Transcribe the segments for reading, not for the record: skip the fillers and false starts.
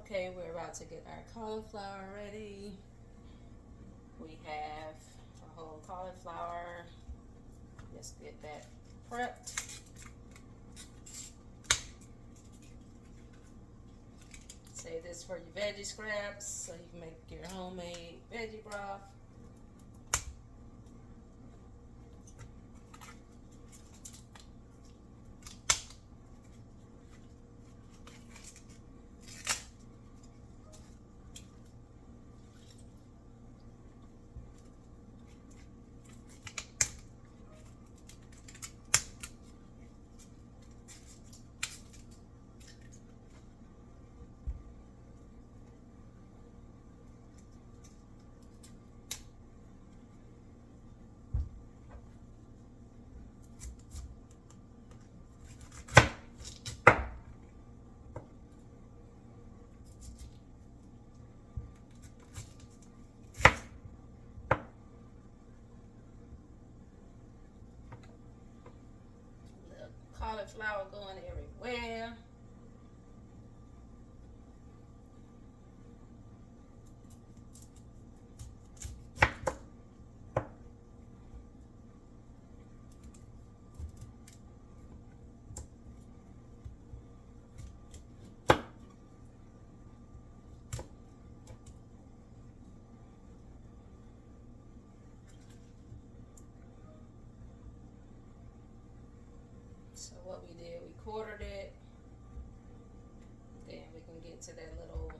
Okay, we're about to get our cauliflower ready. We have a whole cauliflower. Let's get that prepped. Save this for your veggie scraps so you can make your homemade veggie broth. Cauliflower going everywhere. So what we did, we quartered it. Then we can get to that little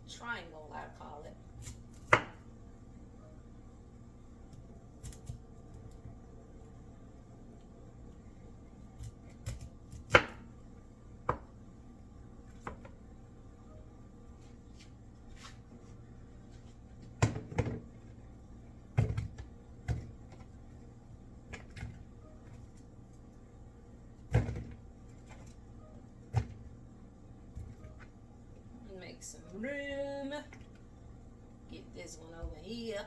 triangle, I call it. Make some room. Get this one over here.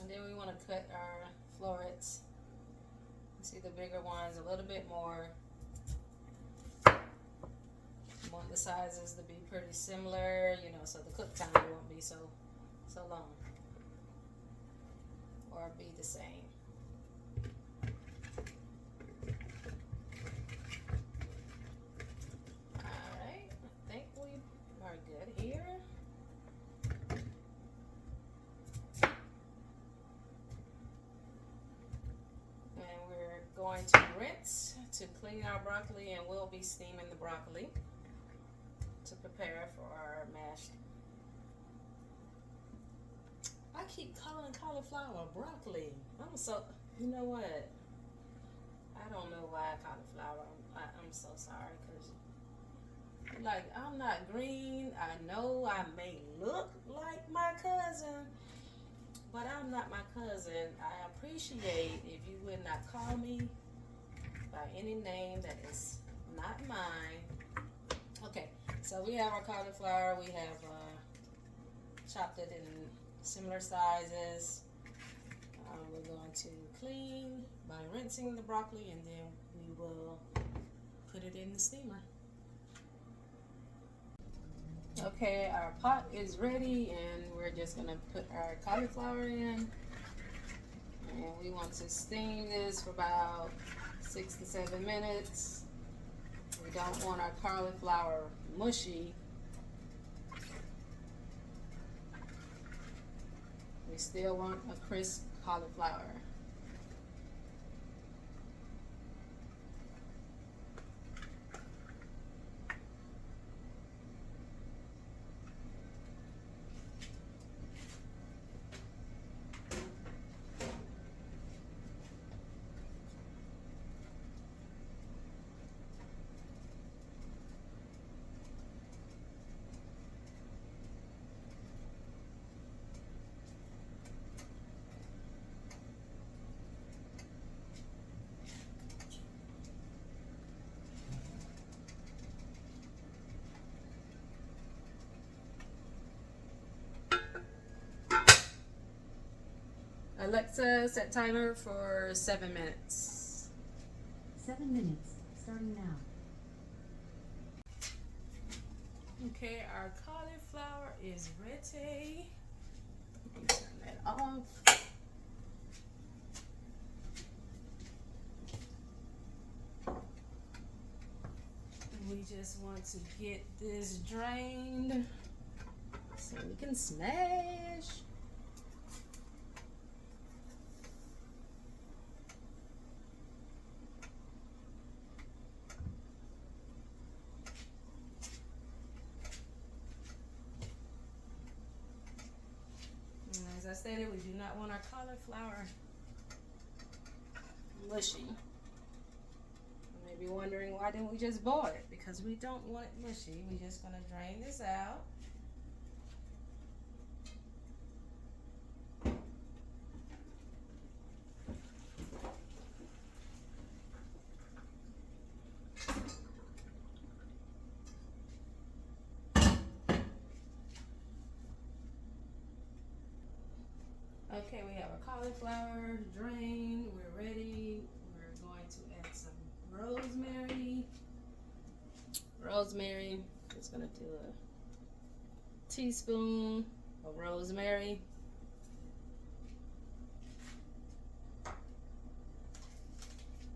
And then we want to cut our florets. You see the bigger ones a little bit more. You want the sizes to be pretty similar, you know, so the cook time won't be so long, or be the same. Alright, I think we are good here. Going to rinse to clean our broccoli, and we'll be steaming the broccoli to prepare for our mashed. I keep calling cauliflower broccoli. I'm so, you know what? I don't know why cauliflower. I'm so sorry, because like, I'm not green. I know I may look like my cousin, but I'm not my cousin. I appreciate if you would not call me by any name that is not mine. Okay, so we have our cauliflower. We have chopped it in similar sizes. We're going to clean by rinsing the broccoli, and then we will put it in the steamer. Okay, our pot is ready, and we're just gonna put our cauliflower in, and we want to steam this for about 6 to 7 minutes. We don't want our cauliflower mushy. We still want a crisp cauliflower. Alexa, set timer for 7 minutes. 7 minutes, starting now. Okay, our cauliflower is ready. Let me turn that off. We just want to get this drained so we can smash. And as I stated, we do not want our cauliflower mushy. You may be wondering, why didn't we just boil it? Because we don't want it mushy. We're just going to drain this out. Okay, we have our cauliflower drained. We're ready. We're going to add some rosemary. Just gonna do a teaspoon of rosemary.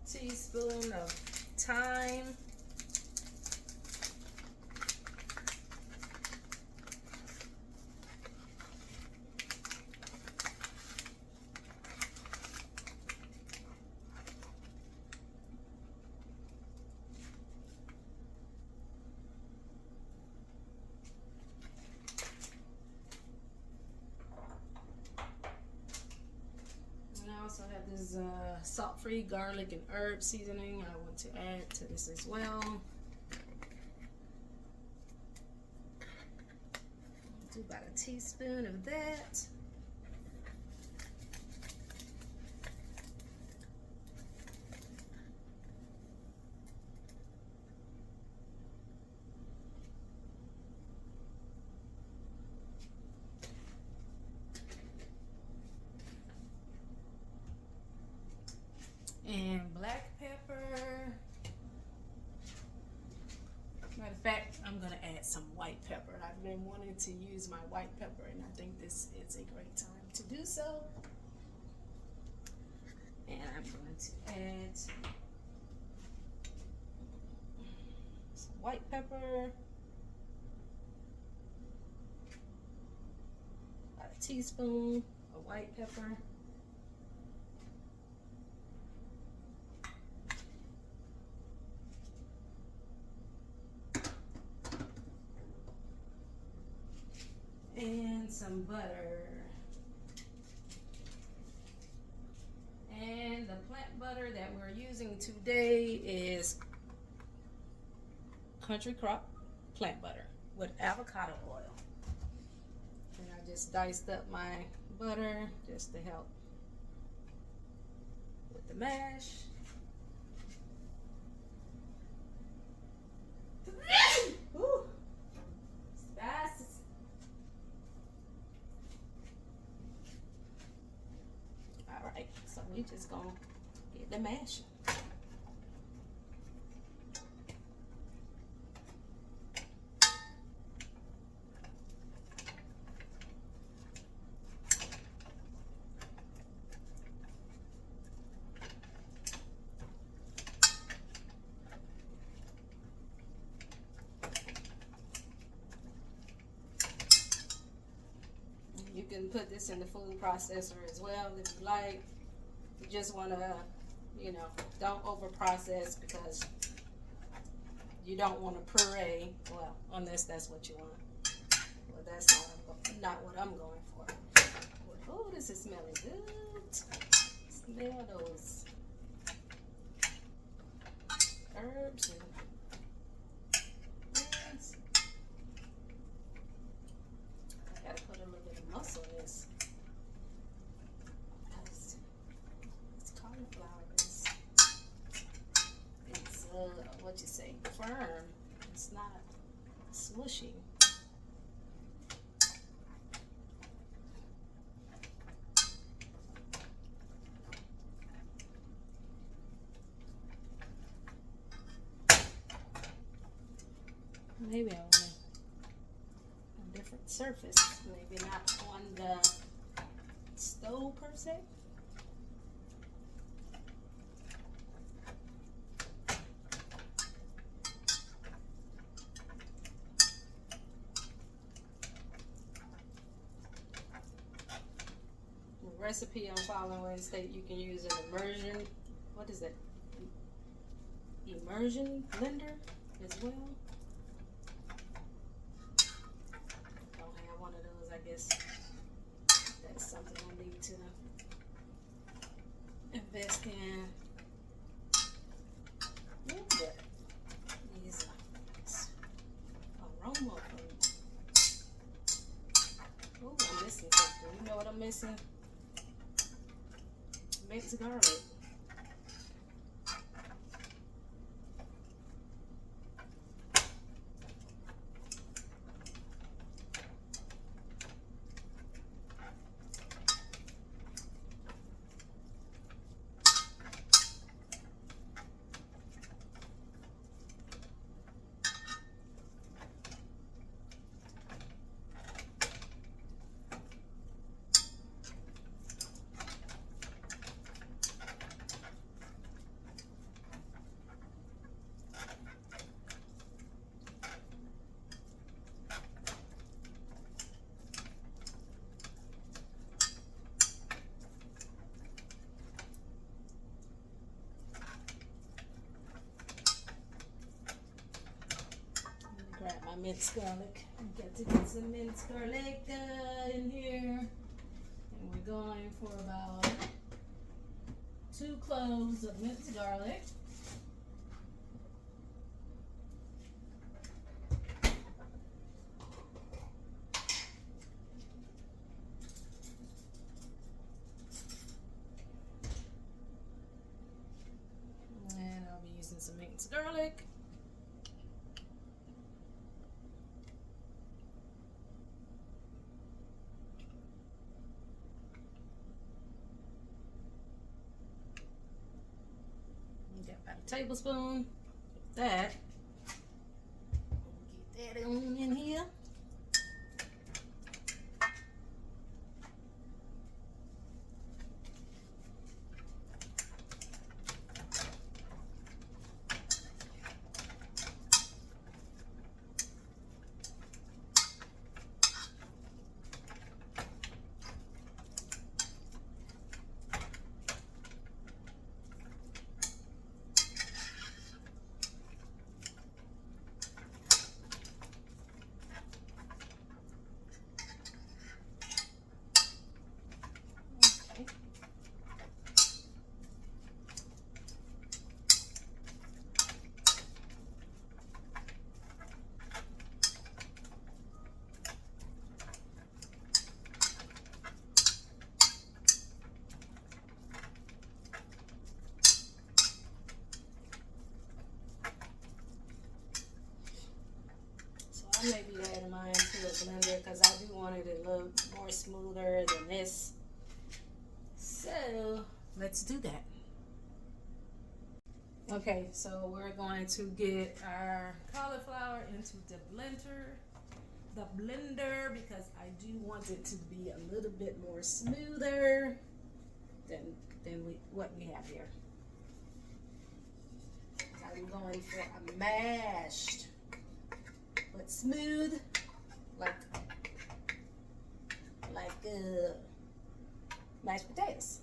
Teaspoon of thyme. I also have this salt-free garlic and herb seasoning I want to add to this as well. Do about a teaspoon of that. And black pepper. Matter of fact, I'm gonna add some white pepper. I've been wanting to use my white pepper, and I think this is a great time to do so. And I'm going to add some white pepper, about a teaspoon of white pepper. And some butter. And the plant butter that we're using today is Country Crop plant butter with avocado oil. And I just diced up my butter just to help with the mash. Ooh. Fast. Alright, so we just gonna get the mashing. You can put this in the food processor as well if you like. You just want to, you know, don't over process because you don't want to puree. Well, unless that's what you want. Well, that's not what I'm going for. Oh, this is smelling good. Smell those herbs and things. I gotta put a little bit of muscle in this. It's cauliflower. It's what you say, firm. It's not smushy. Maybe I want a different surface. Maybe not on the stove per se. The recipe I'm following state you can use an immersion. What is it? Immersion blender as well. Don't have one of those, I guess. That's something I need to invest in. Ooh, but these aroma food. Oh, I'm missing something. You know what I'm missing? Minced garlic. Grab my minced garlic. I got to get some minced garlic in here. And we're going for about 2 cloves of minced garlic. And I'll be using some minced garlic. About a tablespoon of that. Get that on in here. I may be adding mine to a blender because I do want it a little more smoother than this. So let's do that. Okay, so we're going to get our cauliflower into the blender because I do want it to be a little bit more smoother than what we have here. I'm going for a mashed, but smooth, like mashed potatoes.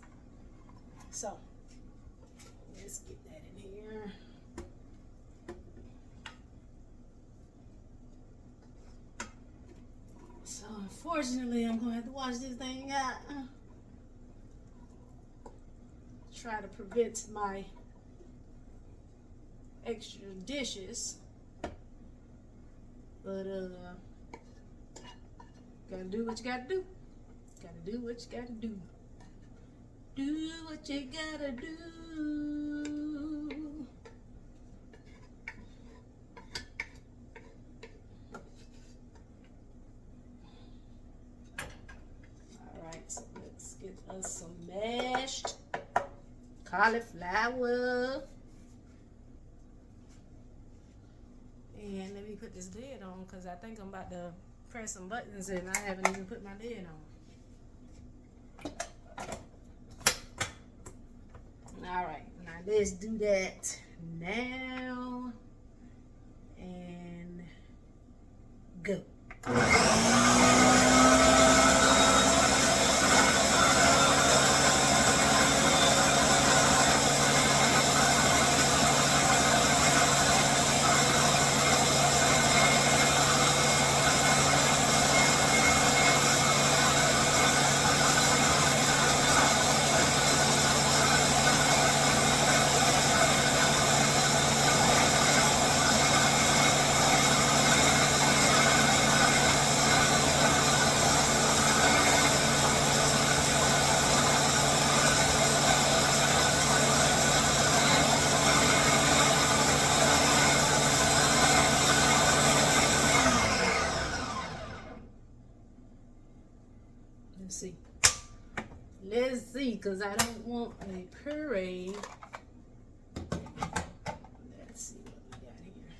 So let's get that in here. So unfortunately, I'm gonna have to wash this thing out. Try to prevent my extra dishes, but gotta do what you gotta do. Gotta do what you gotta do. Do what you gotta do. Alright, so let's get us some mashed cauliflower. And let me put this lid on because I think I'm about to press some buttons and I haven't even put my lid on. All right, now let's do that now and go. Let's see, because I don't want a puree. Let's see what we got here.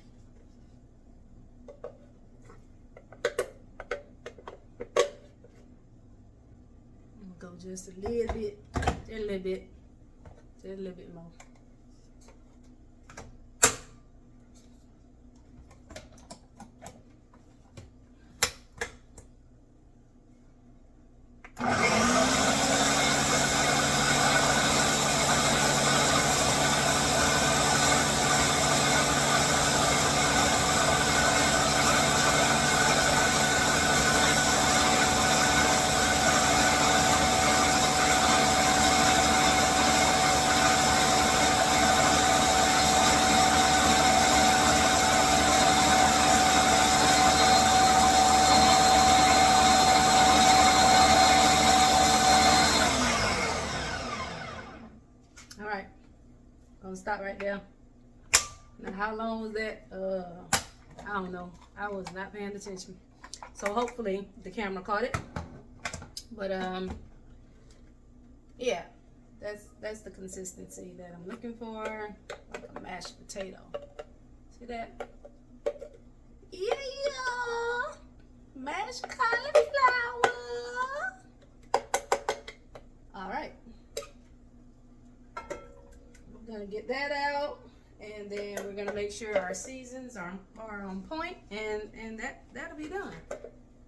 I'm gonna go just a little bit, just a little bit more. Stop right there. Now, how long was that? I don't know. I was not paying attention. So hopefully the camera caught it. But yeah, that's the consistency that I'm looking for, like a mashed potato. See that? Yeah, mashed cauliflower. All right. Gonna get that out, and then we're gonna make sure our seasons are on point, and that'll be done.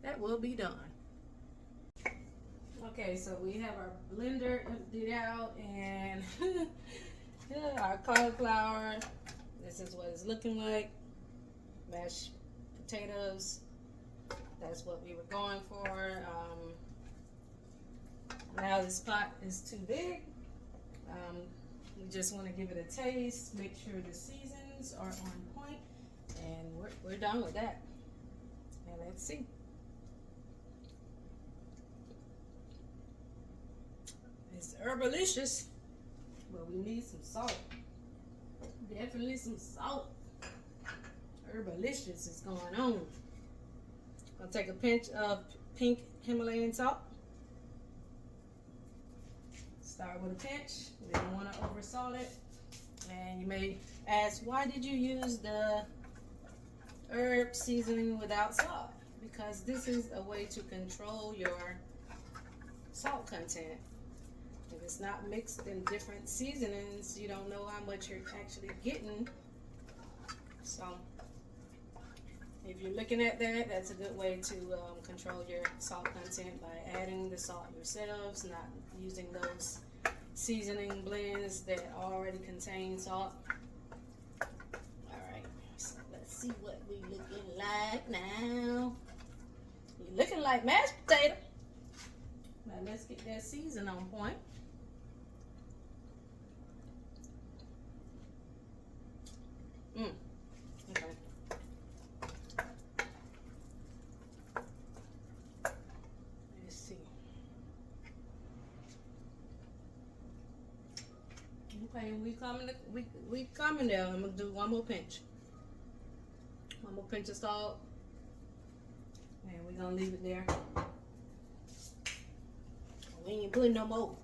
That will be done. Okay, so we have our blender emptied out, and yeah, our cauliflower. This is what it's looking like. Mashed potatoes. That's what we were going for. Now this pot is too big. We just want to give it a taste, make sure the seasons are on point, and we're done with that. And let's see. It's herbalicious, but we need some salt. Definitely some salt. Herbalicious is going on. I'll take a pinch of pink Himalayan salt. Start with a pinch. We don't want to oversalt it. And you may ask, why did you use the herb seasoning without salt? Because this is a way to control your salt content. If it's not mixed in different seasonings, you don't know how much you're actually getting. So if you're looking at that, that's a good way to control your salt content by adding the salt yourselves, not using those seasoning blends that already contain salt. Alright, so let's see what we looking like now. You're looking like mashed potato. Now let's get that season on point. Okay. Let's see. Okay, we coming there. I'm gonna do one more pinch. One more pinch of salt. And we're gonna leave it there. We ain't putting no more.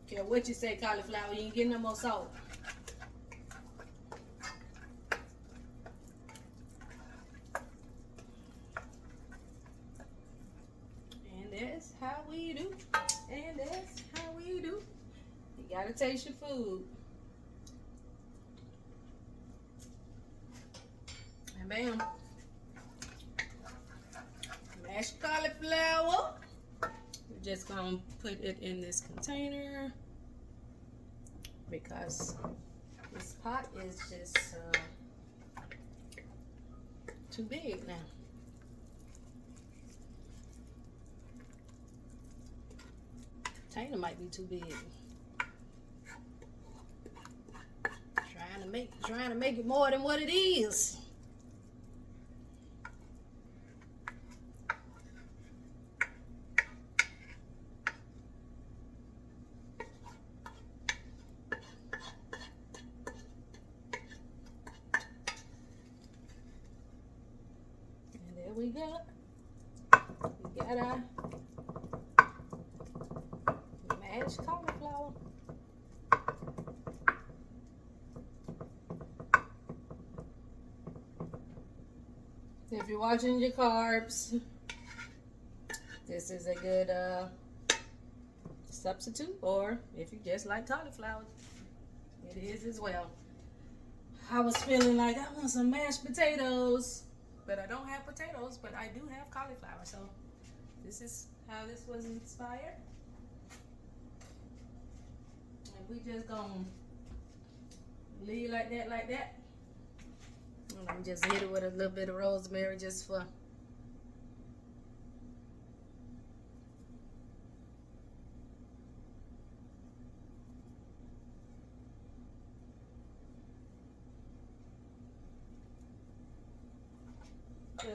Care what you say, cauliflower, you ain't getting no more salt. we do. And that's how we do. You gotta taste your food. And bam. Mashed cauliflower. We're just gonna put it in this container because this pot is just too big now. Container might be too big. Trying to make it more than what it is. We got our mashed cauliflower. If you're watching your carbs, this is a good substitute, or if you just like cauliflower, it is as well. I was feeling like I want some mashed potatoes, but I don't have potatoes, but I do have cauliflower. So this is how this was inspired. And we just gonna leave like that. And I'm just hit it with a little bit of rosemary just for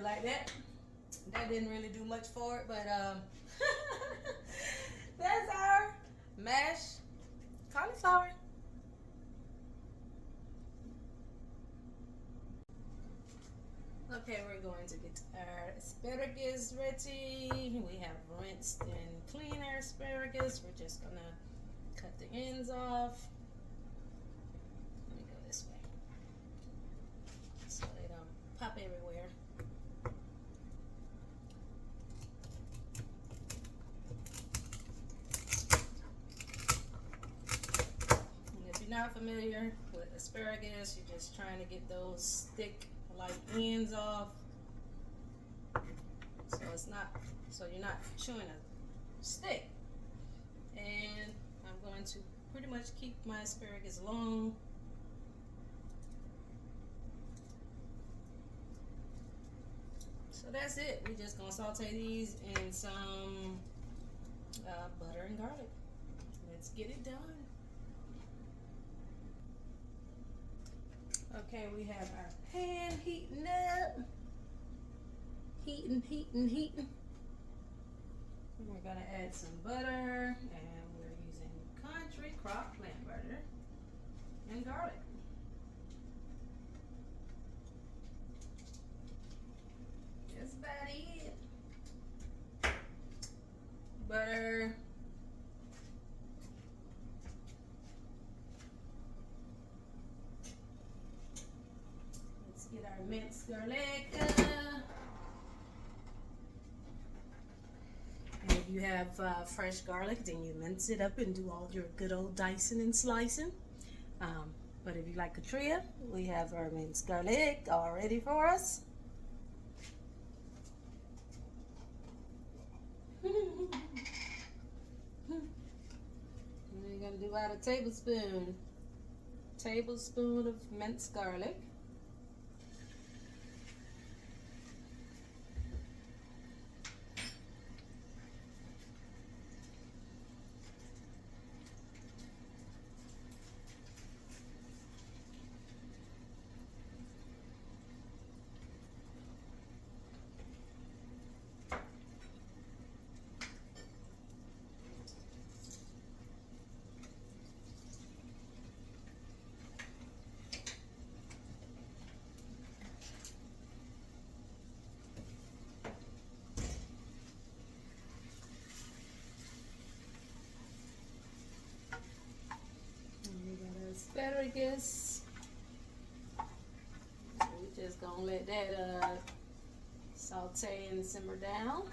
like that. That didn't really do much for it, but that's our mashed cauliflower. Okay, we're going to get our asparagus ready. We have rinsed and clean our asparagus. We're just gonna cut the ends off. Let me go this way so they don't pop everywhere. Not familiar with asparagus, you're just trying to get those stick like ends off, so you're not chewing a stick. And I'm going to pretty much keep my asparagus long. So that's it. We're just gonna saute these in some butter and garlic. Let's get it done. Okay, we have our pan heating up. Heating. We're gonna add some butter, and we're using country crock plant butter and garlic. That's about it. Butter. Get our minced garlic. And if you have fresh garlic, then you mince it up and do all your good old dicing and slicing. But if you like Katria, we have our minced garlic all ready for us. And we're going to do about a tablespoon of minced garlic. Asparagus. We're just gonna let that saute and simmer down.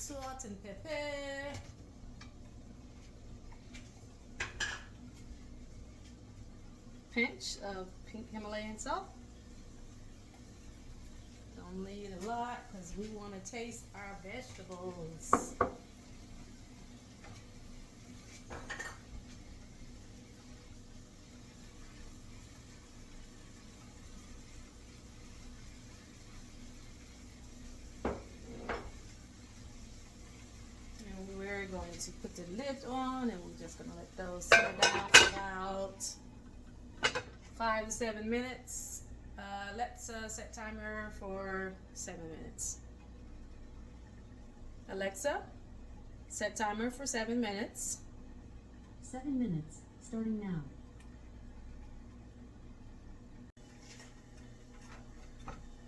salt and pepper. Pinch of pink Himalayan salt. Don't need a lot because we want to taste our vegetables. And we're going to put the lid on, and we're just going to let those simmer down for about 5 to 7 minutes. Let's set timer for 7 minutes. Alexa, set timer for 7 minutes. 7 minutes, starting now.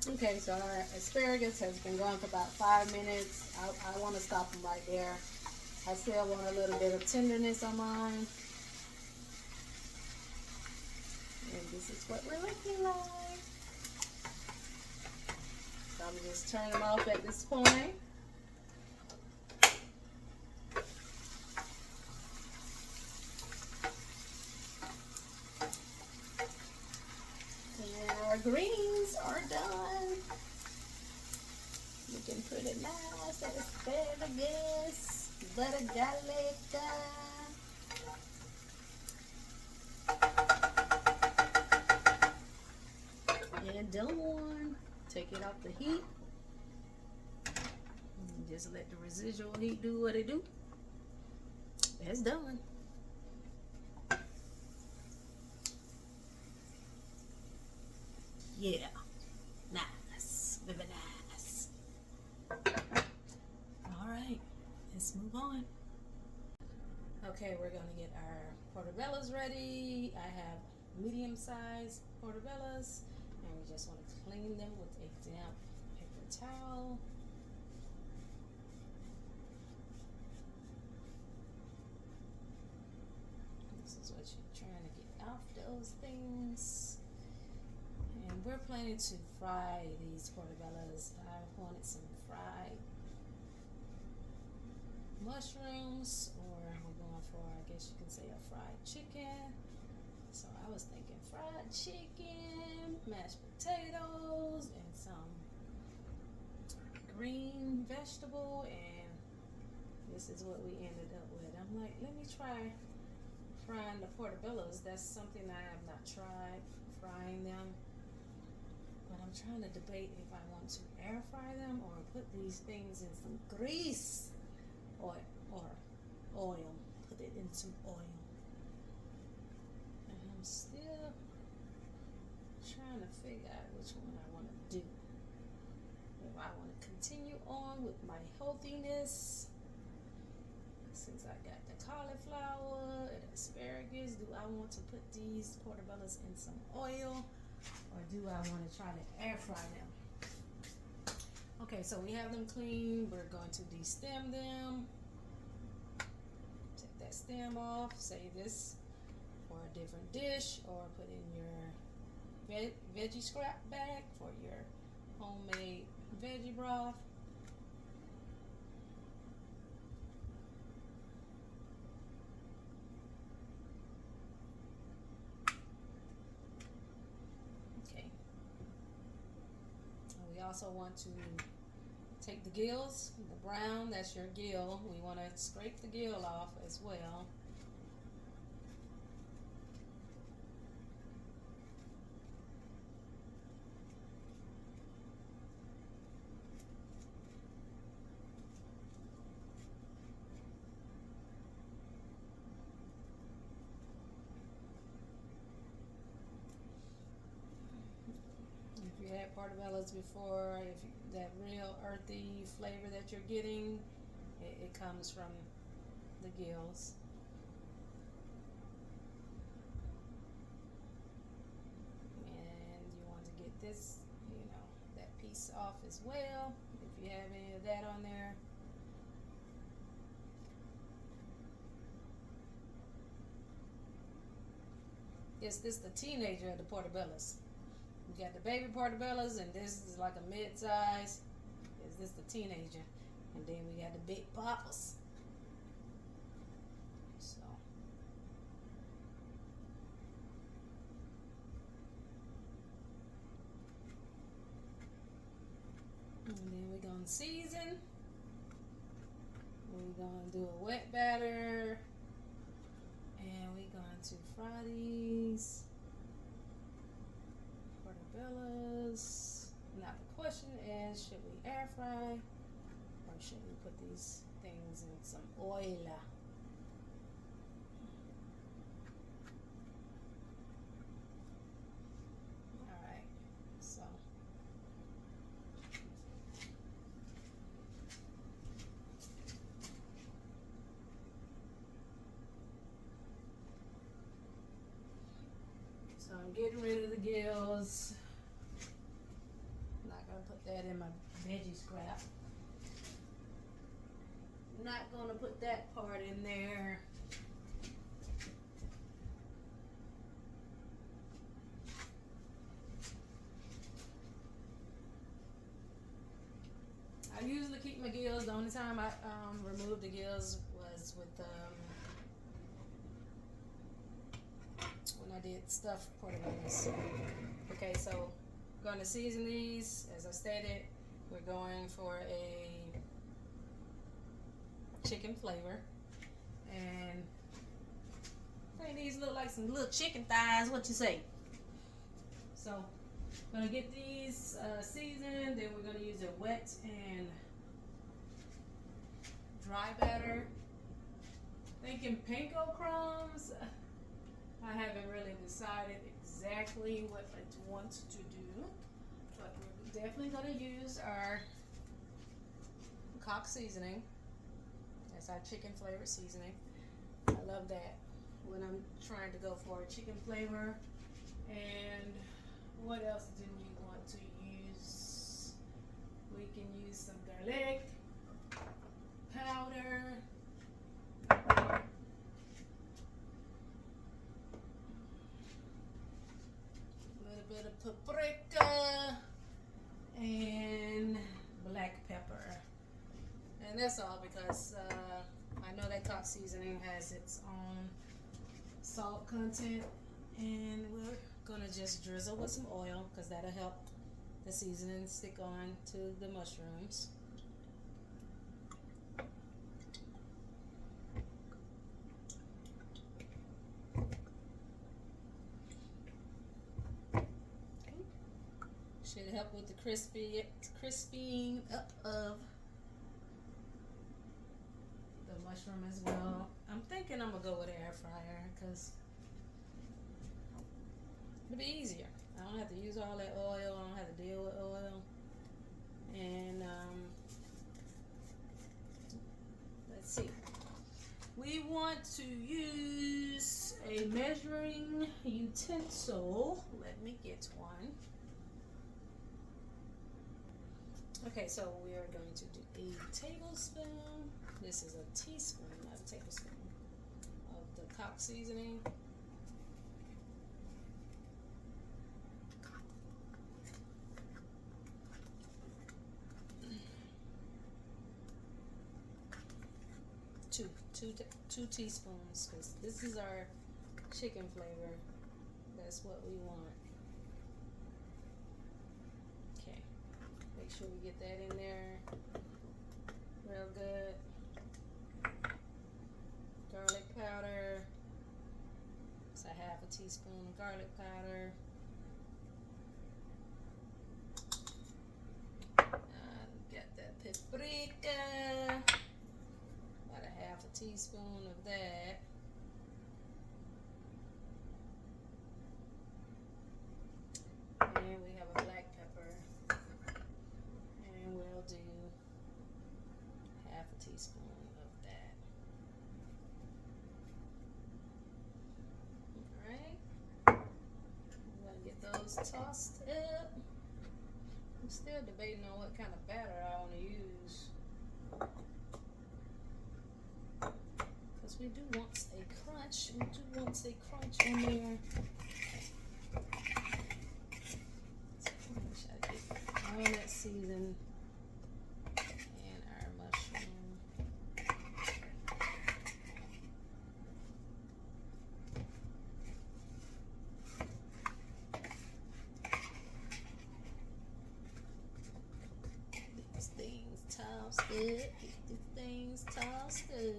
Okay, so our asparagus has been going for about 5 minutes. I want to stop them right there. I still want a little bit of tenderness on mine. And this is what we're looking like. So I'm just turning them off at this point. And our greens are done. We can put it nice at asparagus, butter garlic. And done. Take it off the heat. And just let the residual heat do what it do. That's done. Yeah. Nice. Very nice. Alright. Let's move on. Okay, we're gonna get our portobellos ready. I have medium-sized portobellos. And we just want to clean them with a damp paper towel. This is what you're trying to get off those things. And we're planning to fry these portobellos. I wanted some fried mushrooms, or we're going for, I guess you can say, a fried chicken. So I was thinking fried chicken, mashed potatoes, and some green vegetable, and this is what we ended up with. I'm like, let me try frying the portobellos. That's something I have not tried, frying them. But I'm trying to debate if I want to air fry them or put these things in some grease or oil. Put it in some oil. And I'm still trying to figure out which one I want to do. If I want to continue on with my healthiness, since I got the cauliflower and asparagus, do I want to put these portobellos in some oil, or do I want to try to air fry them? Okay, so we have them clean. We're going to destem them. Take that stem off. Save this for a different dish, or put in your veggie scrap bag for your homemade veggie broth. Okay. And we also want to take the gills, the brown, that's your gill. We want to scrape the gill off as well. If you had portobellos before, if you, that real earthy flavor that you're getting, it comes from the gills. And you want to get this, that piece off as well, if you have any of that on there. Is this the teenager of the portobellos? You got the baby portobellos, and this is like a mid-size. Is this the teenager? And then we got the big poppers. So. And then we're going to season. We're going to do a wet batter. And we're going to fry these portobellos. Now the question is, should we air fry or should we put these things in some oil? Alright, so I'm getting rid of the gills. Not gonna put that in my veggie scrap. Not gonna put that part in there. I usually keep my gills. The only time I removed the gills was with when I did stuffed portobellos. Okay, so we're going to season these. As I stated, we're going for a chicken flavor. And I think these look like some little chicken thighs. What you say? So I'm going to get these seasoned. Then we're going to use a wet and dry batter. Thinking panko crumbs. I haven't really decided exactly what I want to do, but we're definitely going to use our Cock seasoning. That's our chicken flavored seasoning. I love that when I'm trying to go for a chicken flavor. And what else do we want to use? We can use some garlic powder. Bit of paprika and black pepper, and that's all because I know that Cock seasoning has its own salt content, and we're gonna just drizzle with some oil because that'll help the seasoning stick on to the mushrooms. Should help with the crisping up of the mushroom as well. I'm thinking I'm gonna go with an air fryer because it'll be easier. I don't have to use all that oil. I don't have to deal with oil. And let's see. We want to use a measuring utensil. Let me get one. Okay, so we are going to do a tablespoon. This is a teaspoon, not a tablespoon, of the Cock seasoning. Two teaspoons, because this is our chicken flavor. That's what we want. Okay. Make sure we get that in there real good. Garlic powder. It's a half a teaspoon of garlic powder. Got that paprika. About a half a teaspoon of that. And we have a black pepper. And we'll do half a teaspoon of that. Alright. I'm gonna get those tossed up. I'm still debating on what kind of batter I want to use. Because we do want a crunch. We do want a crunch in there. All that season and our mushrooms. toasted. Get these things toasted.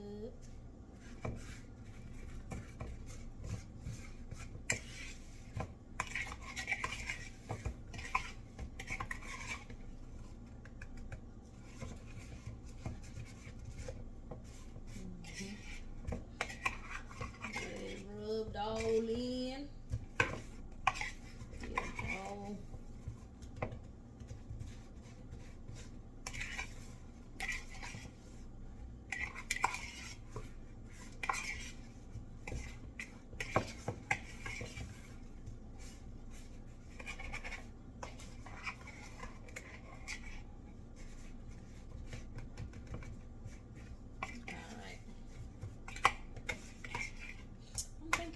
Rubbed all in.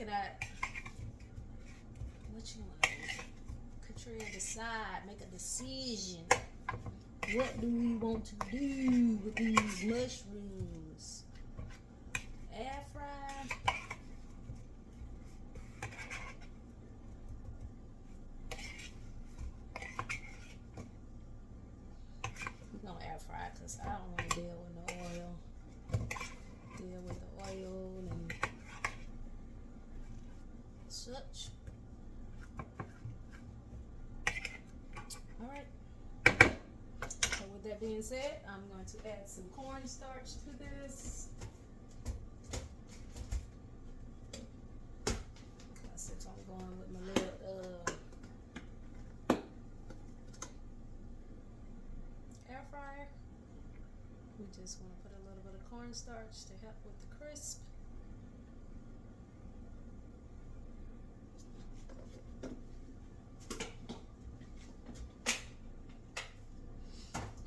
That what you want to do? Katrina, decide, make a decision. What do we want to do with these mushrooms? Air fry? We're gonna air fry because I don't want to deal with the oil. Deal with the oil and such. Alright. So with that being said, I'm going to add some cornstarch to this. Since I'm going with my little air fryer, we just want to put a little bit of cornstarch to help with the crisp.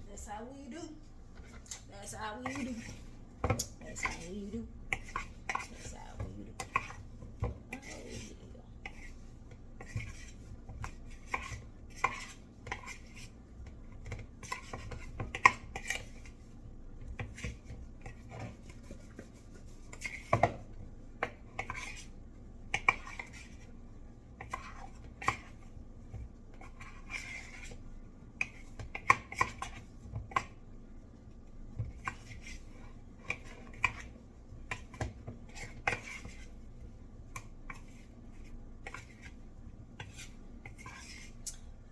That's how we do. That's how we do. That's how we do. That's how we do. Oh, yeah.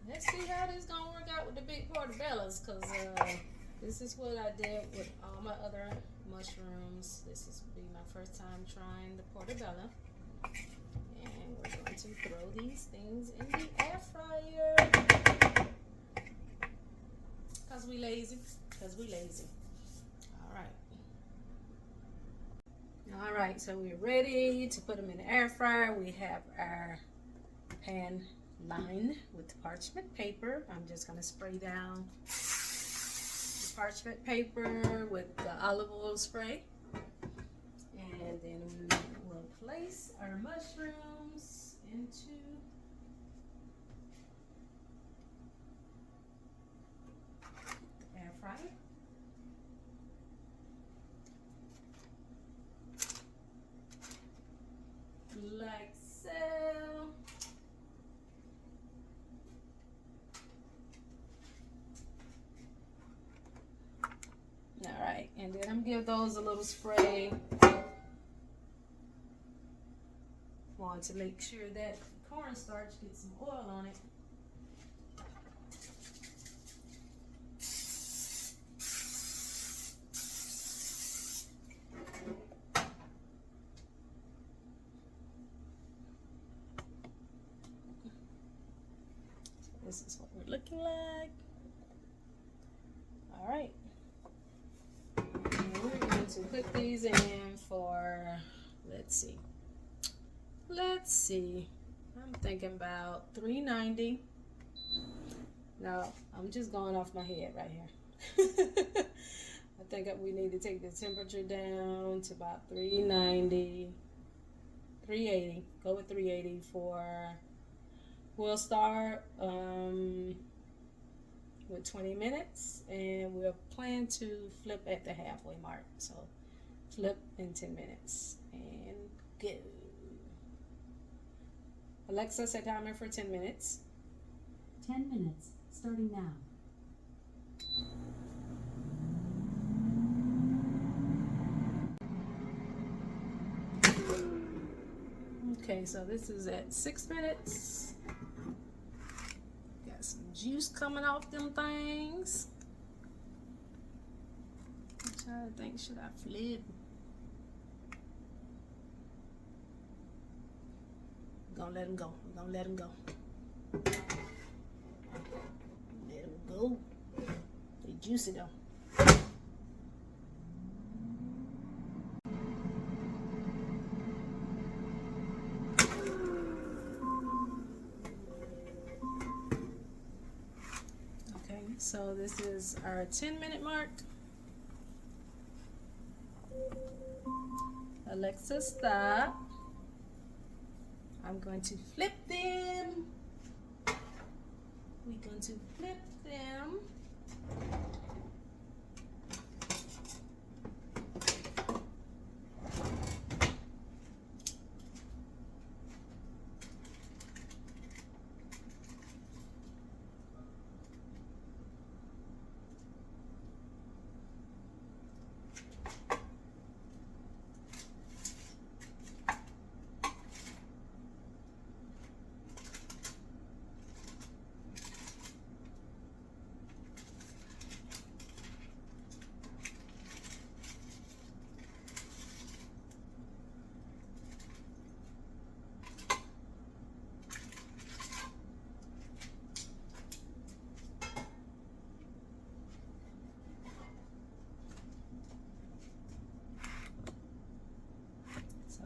Let's see how this gonna work out with the big portobellos, because this is what I did with all my other mushrooms. This is be my first time trying the portobello, and we're going to throw these things in the air fryer because we lazy. All right, so we're ready to put them in the air fryer. We have our pan lined with parchment paper. I'm just going to spray down the parchment paper with the olive oil spray, and then we will place our mushrooms into the air fryer. Like so. Alright, and then I'm gonna give those a little spray. Want to make sure that cornstarch gets some oil on it. This is what we're looking like. All right. And we're going to put these in for, let's see. I'm thinking about 390. Now, I'm just going off my head right here. I think we need to take the temperature down to about 390, 380. Go with 380 for... We'll start with 20 minutes, and we'll plan to flip at the halfway mark. So flip in 10 minutes and go. Alexa, set timer for 10 minutes. 10 minutes, starting now. Okay, so this is at 6 minutes. Got some juice coming off them things. I'm trying to think, should I flip? Gonna let them go. We're gonna let them go. Let them go. They juicy though. Okay, so this is our 10-minute mark. Alexa, stop. I'm going to flip them. We're going to flip them.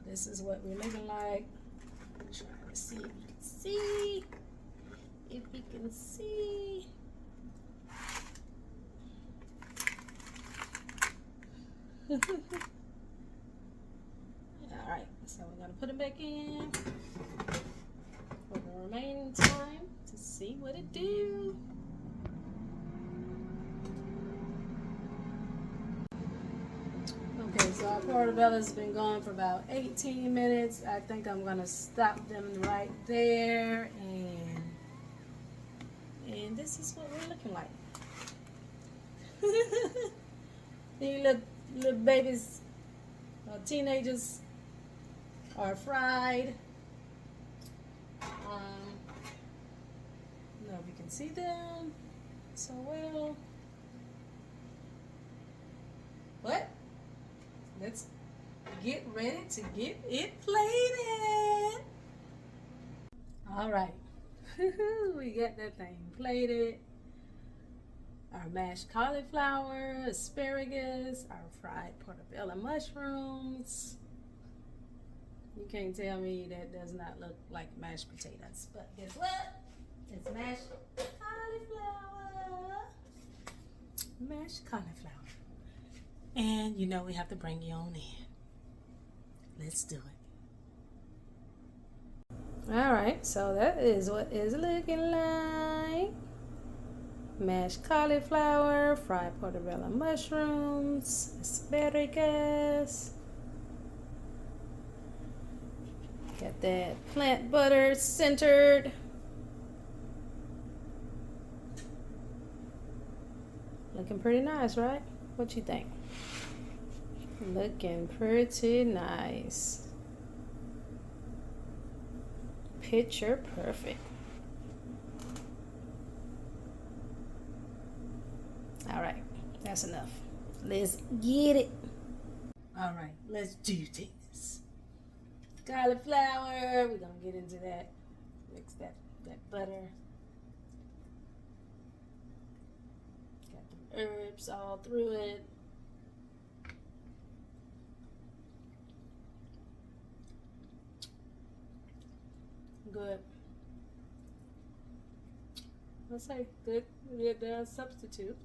This is what we're looking like. I'm trying to see if you can see. If you can see. Alright, so we're going to put them back in for the remaining time to see what it do. Okay, so our portobello's been going for about 18 minutes. I think I'm gonna stop them right there, and this is what we're looking like. These little babies, teenagers, are fried. I don't know if you can see them so well. What? Let's get ready to get it plated. All right, we got that thing plated. Our mashed cauliflower, asparagus, our fried portobello mushrooms. You can't tell me that does not look like mashed potatoes, but guess what? It's mashed cauliflower. Mashed cauliflower. And you know we have to bring you on in. Let's do it. Alright, so that is what it's looking like. Mashed cauliflower, fried portobello mushrooms, asparagus. Got that plant butter centered. Looking pretty nice, right? What you think? Looking pretty nice. Picture perfect. All right, that's enough. Let's get it. All right, let's do this. Cauliflower, we're gonna get into that. Mix that butter. Got the herbs all through it. Good. Let's say good substitute.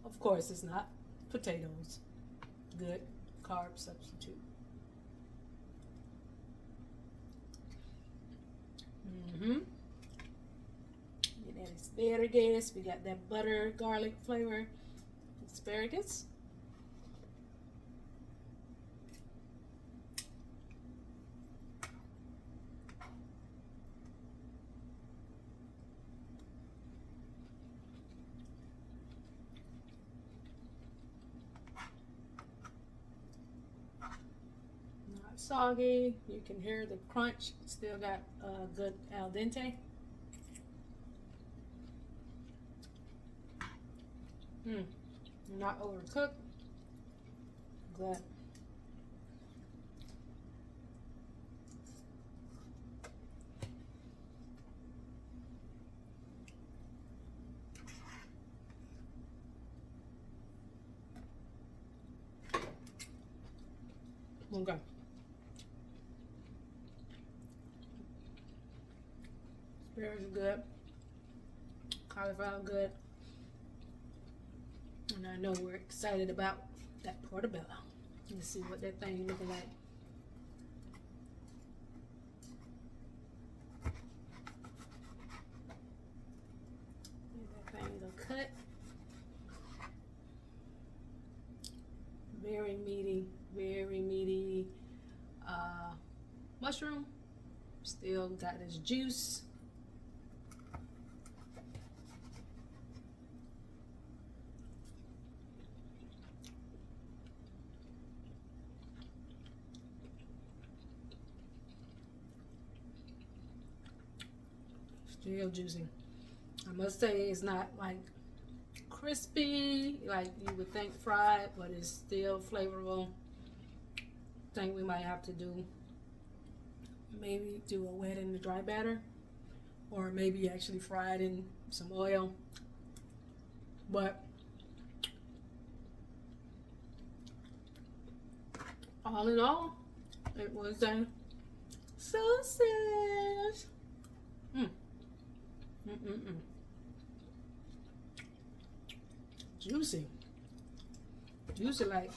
Of course, it's not potatoes. Good carb substitute. Get that asparagus. We got that butter, garlic flavor asparagus. soggy. You can hear the crunch. Still got good al dente. Not overcooked. Good. Okay. Asparagus is good. Cauliflower good. And I know we're excited about that portobello. Let's see what that thing looking like. Get that thing a cut. Very meaty mushroom. Still got this juice. Still juicy. I must say it's not like crispy like you would think fried, but it's still flavorful. Think we might have to maybe do a wet and a dry batter, or maybe actually fry it in some oil. But all in all, it was a sausage. Juicy like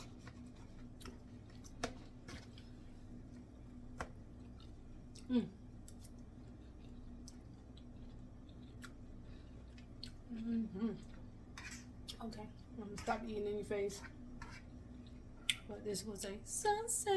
Okay, I'm gonna stop eating in your face. But this was a sausage.